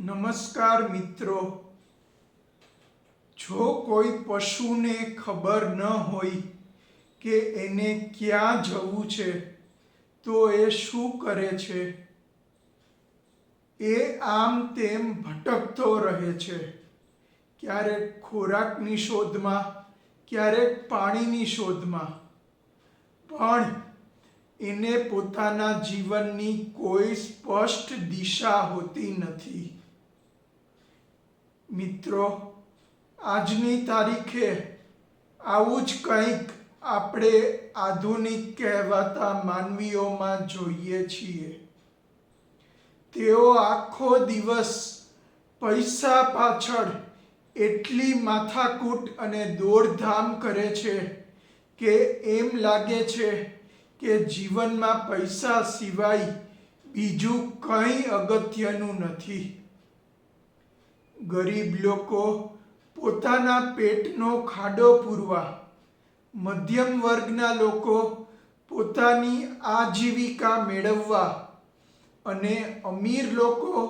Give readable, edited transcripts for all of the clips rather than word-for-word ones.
નમસ્કાર મિત્રો। જો કોઈ પશુને ખબર ન હોય કે એને ક્યાં જવું છે તો એ શું કરે છે? એ આમ તેમ ભટકતો રહે છે, ક્યારેક ખોરાકની શોધમાં, ક્યારેક પાણીની શોધમાં, પણ એને પોતાના જીવનની કોઈ સ્પષ્ટ દિશા હોતી નથી। મિત્રો, આજની તારીખે આવું જ કંઈક આપણે આધુનિક કહેવાતા માનવીઓમાં જોઈએ છીએ। તેઓ આખો દિવસ પૈસા પાછળ એટલી માથાકૂટ અને દોડધામ કરે છે કે એમ લાગે છે કે જીવનમાં પૈસા સિવાય બીજું કંઈ અગત્યનું નથી। ગરીબ લોકો પોતાના પેટનો ખાડો પૂરવા, મધ્યમ વર્ગના લોકો પોતાની આજીવિકા મેળવવા અને અમીર લોકો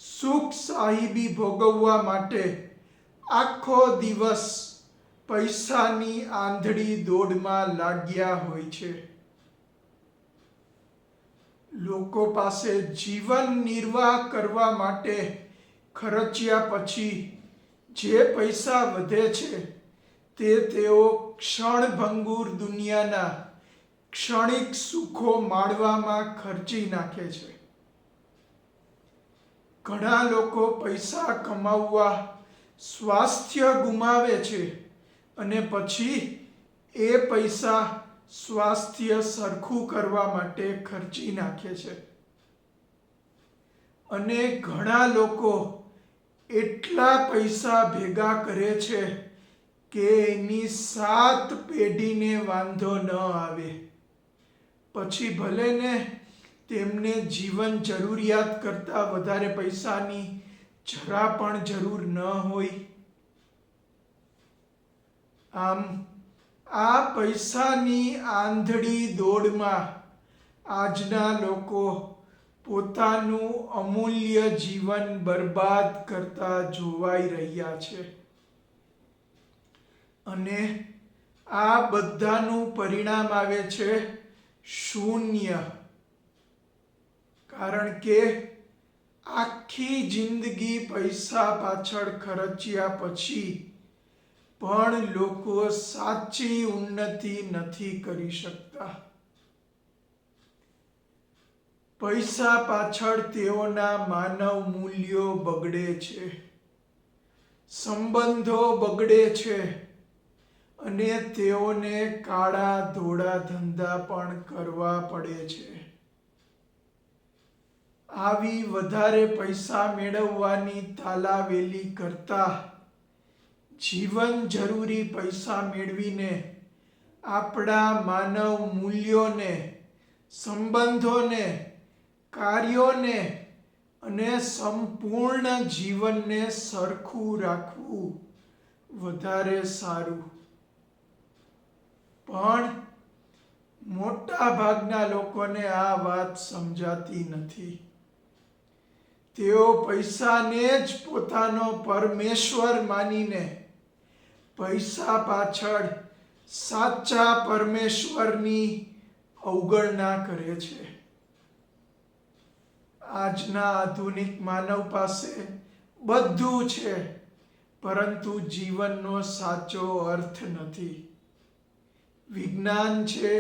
સુખ સાહિબી ભોગવવા માટે આખો દિવસ પૈસાની આંધળી દોડમાં લાગ્યા હોય છે। લોકો પાસે જીવન નિર્વાહ કરવા માટે ખર્ચ્યા પછી જે પૈસા વધે છે તે તેઓ ક્ષણભંગુર દુનિયાના ક્ષણિક સુખો માણવામાં ખર્ચી નાખે છે। ઘણા લોકો પૈસા કમાવવા સ્વાસ્થ્ય ગુમાવે છે અને પછી એ પૈસા સ્વાસ્થ્ય સરખું કરવા માટે ખર્ચી નાખે છે। અને ઘણા લોકો એટલા પૈસા ભેગા કરે છે કે એની 7 પેઢીને વાંધો ન આવે, પછી ભલે ને તેમને જીવન જરૂરિયાત કરતાં વધારે પૈસાની જરા પણ જરૂર ન હોય। આમ આ પૈસાની આંધળી દોડમાં આજના લોકો પોતાનું અમૂલ્ય જીવન બરબાદ કરતા જોવાઈ રહ્યા છે। અને આ બધાનું પરિણામ આવે છે શૂન્ય। કારણ કે આખી જિંદગી પૈસા પાછળ ખર્ચ્યા પછી પણ લોકો સાચી ઉન્નતિ નથી કરી શકતા। પૈસા પાછળ તેઓના માનવ મૂલ્યો બગડે છે, સંબંધો બગડે છે અને તેઓને કાળા ધોળા ધંધા પણ કરવા પડે છે। આવી વધારે પૈસા મેળવવાની તાલાવેલી કરતા જીવન જરૂરી પૈસા મેળવીને આપણા માનવ મૂલ્યોને, સંબંધોને, કાર્યોને અને સંપૂર્ણ જીવનને સરખું રાખવું વધારે સારું। પણ મોટા ભાગના લોકોને આ વાત સમજાતી નથી। તેઓ પૈસાને જ પોતાનો પરમેશ્વર માનીને પૈસા પાછળ સાચા પરમેશ્વરની અવગણના કરે છે। આજના આધુનિક માનવ પાસે બધું છે, પરંતુ જીવનનો સાચો અર્થ નથી। વિજ્ઞાન છે,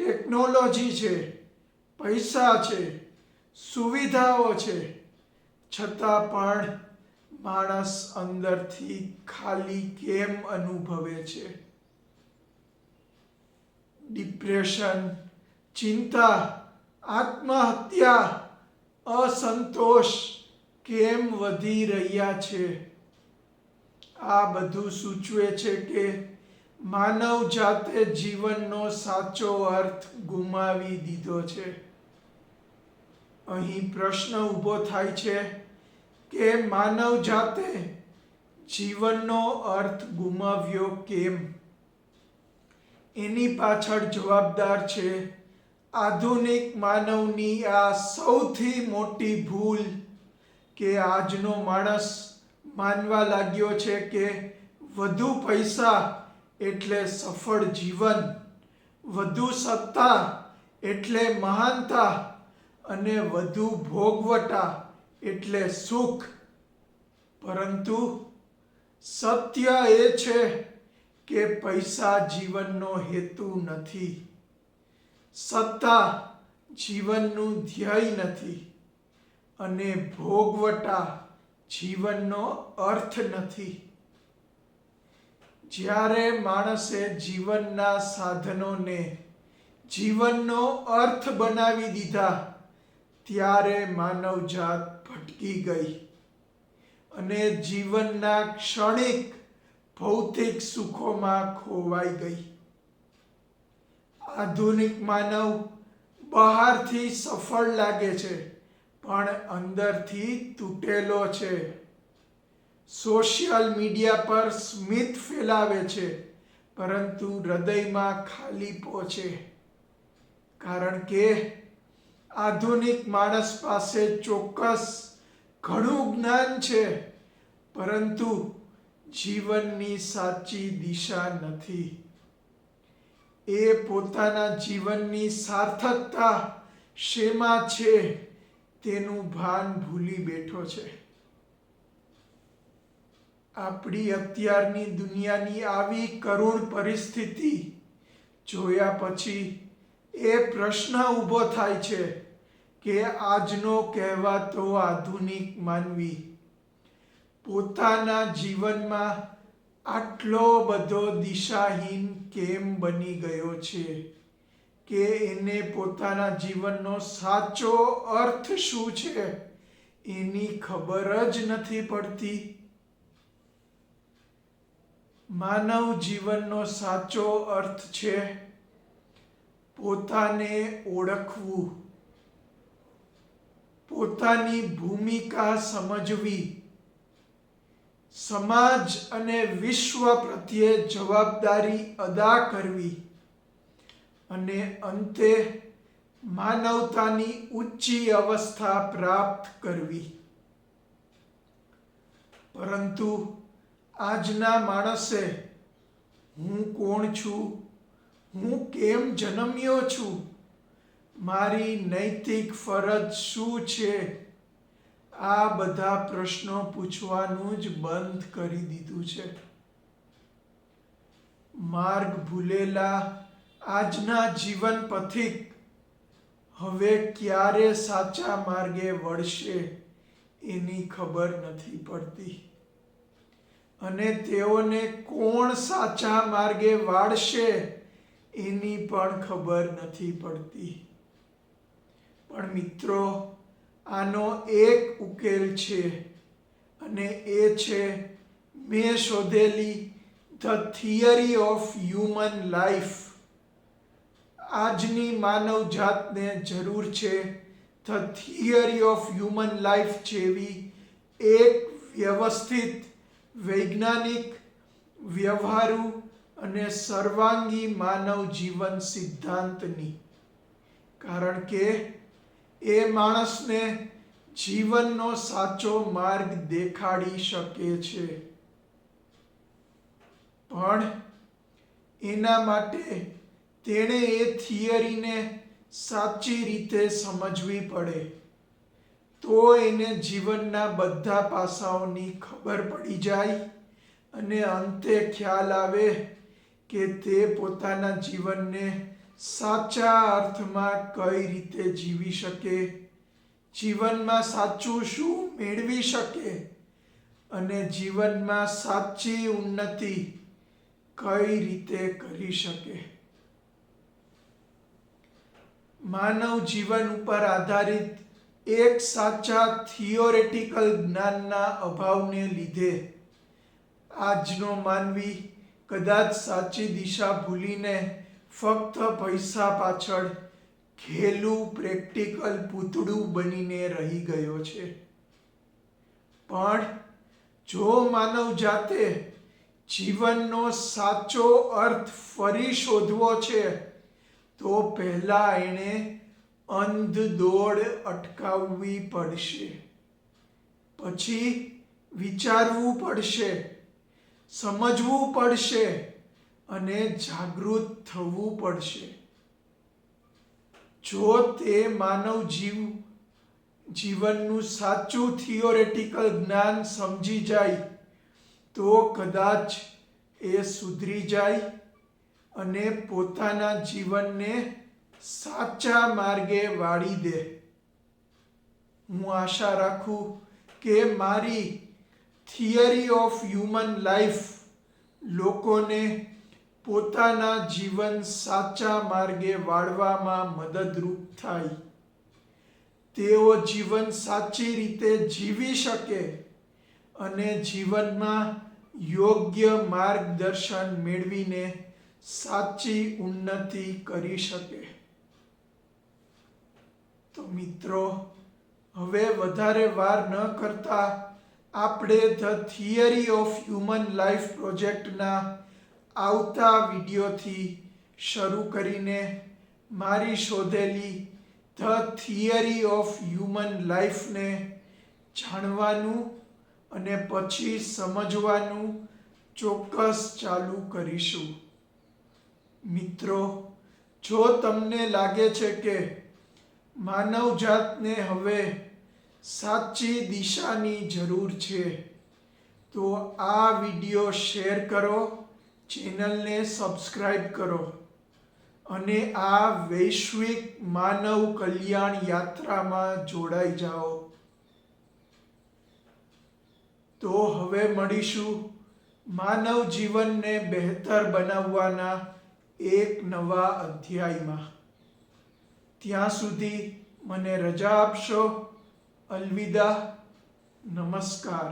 ટેકનોલોજી છે, પૈસા છે, સુવિધાઓ છે, છતાં પણ માણસ અંદરથી ખાલી કેમ અનુભવે છે? ડિપ્રેશન, ચિંતા, આત્મહત્યા, અસંતોષ કેમ વધી રહ્યા છે? આ બધું સૂચવે છે કે માનવ જાતે જીવનનો સાચો અર્થ ગુમાવી દીધો છે। અહીં પ્રશ્ન ઊભો થાય છે કે માનવ જાતે જીવનનો અર્થ ગુમાવ્યો કેમ? એની પાછળ જવાબદાર છે આધુનિક માનવની આ સૌથી મોટી ભૂલ કે આજનો માણસ માનવા લાગ્યો છે કે વધુ પૈસા એટલે સફળ જીવન, વધુ સત્તા એટલે મહાનતા અને વધુ ભોગવટા એટલે સુખ. પરંતુ સત્ય એ છે કે પૈસા જીવનનો હેતુ નથી, સત્તા જીવનનું ધ્યેય નથી અને ભોગવટા જીવનનો અર્થ નથી. જ્યારે માણસે જીવનના સાધનોને જીવનનો અર્થ બનાવી દીધા ત્યારે માનવજાત ભટકી ગઈ અને જીવનના ક્ષણિક ભૌતિક સુખોમાં ખોવાઈ ગઈ. આધુનિક માનવ બહારથી સફળ લાગે છે પણ અંદરથી તૂટેલો છે. સોશિયલ મીડિયા પર સ્મિત ફેલાવે છે પરંતુ હૃદયમાં ખાલીપો છે. કારણ કે આધુનિક માણસ પાસે ચોક્કસ ઘણું જ્ઞાન છે પરંતુ જીવનની સાચી દિશા નથી. એ પોતાના જીવનની સાર્થકતા શેમાં છે તેનું ભાન ભૂલી બેઠો છે. આપણી અત્યારની દુનિયાની આવી કરુણ પરિસ્થિતિ જોયા પછી એ પ્રશ્ન ઊભો થાય છે કે આજનો કહેવાતો આધુનિક માનવી પોતાના જીવનમાં આટલો બધો દિશાહીન કેમ બની ગયો છે કે એને પોતાના જીવનનો સાચો અર્થ શું છે એની ખબર જ નથી પડતી. માનવ જીવનનો સાચો અર્થ છે પોતાને ઓળખવું, પોતાની ભૂમિકા સમજવી, સમાજ અને વિશ્વ પ્રત્યે જવાબદારી અદા કરવી અને અંતે માનવતાની ઊંચી અવસ્થા પ્રાપ્ત કરવી. પરંતુ આજના માણસે હું કોણ છું, હું કેમ જન્મ્યો છું, મારી નૈતિક ફરજ શું છે, આ બધા પ્રશ્નો પૂછવાનું જ બંધ કરી દીધું છે. માર્ગ ભૂલેલા આજના જીવન પથિક હવે ક્યારે સાચા માર્ગે વળશે એની ખબર નથી પડતી અને તેઓને કોણ સાચા માર્ગે વાળશે એની પણ ખબર નથી પડતી. પણ મિત્રો, આનો એક ઉકેલ છે અને એ છે મેં શોધેલી the theory of human life. આજની માનવ જાતને જરૂર છે the theory of human life જેવી એક વ્યવસ્થિત, વૈજ્ઞાનિક, વ્યવહારુ અને સર્વાંગી માનવ જીવન સિદ્ધાંતની. કારણ કે એ માણસને જીવનનો સાચો માર્ગ દેખાડી શકે છે. પણ એના માટે તેણે એ થિયરીને સાચી રીતે સમજવી પડે. તો એને જીવનના બધા પાસાઓની ખબર પડી જાય અને અંતે ખ્યાલ આવે કે તે પોતાના જીવનને સાચા અર્થમાં કઈ રીતે જીવી શકે, જીવનમાં સાચું શું મેળવી શકે અને જીવનમાં સાચી ઉન્નતિ કઈ રીતે કરી શકે. માનવ જીવન ઉપર આધારિત એક સાચા થિયોરેટિકલ જ્ઞાનના અભાવને લીધે આજનો માનવી કદાચ સાચી દિશા ભૂલીને ફક્ત પૈસા પાછળ ઘેલું પ્રેક્ટિકલ પૂતળું બનીને રહી ગયો છે. પણ જો માનવ જાતે જીવનનો સાચો અર્થ ફરી શોધવો છે તો પહેલા એણે અંધ દોડ અટકાવવી પડશે. પછી વિચારવું પડશે, સમજવું પડશે અને જાગૃત થવું પડશે. જો તે માનવ જીવનનું સાચું થિયોરેટિકલ જ્ઞાન સમજી જાય તો કદાચ એ સુધરી જાય અને પોતાના જીવનને સાચા માર્ગે વાળી દે. હું આશા રાખું કે મારી થિયરી ઓફ હ્યુમન લાઈફ લોકોને પોતાના જીવન સાચા માર્ગે વાળવામાં મદદરૂપ થાય. તેઓ જીવન સાચી રીતે જીવી શકે અને જીવનમાં યોગ્ય માર્ગદર્શન મેળવીને સાચી ઉન્નતિ કરી શકે. તો મિત્રો, હવે વધારે વાર ન કરતા આપણે the theory of human life પ્રોજેક્ટના આવતા વિડીયોથી શરૂ કરીને મારી શોધેલી ધ થિયરી ઓફ હ્યુમન લાઈફને જાણવાનું અને પછી સમજવાનું ચોક્કસ ચાલુ કરીશું. મિત્રો, જો તમને લાગે છે કે માનવજાતને હવે સાચી દિશાની જરૂર છે તો આ વિડીયો શેર કરો, ચેનલને સબસ્ક્રાઈબ કરો અને આ વૈશ્વિક માનવ કલ્યાણ યાત્રામાં જોડાઈ જાઓ. તો હવે મળીશું માનવ જીવનને બહેતર બનાવવાના એક નવા અધ્યાયમાં. ત્યાં સુધી મને રજા આપશો. અલવિદા. નમસ્કાર.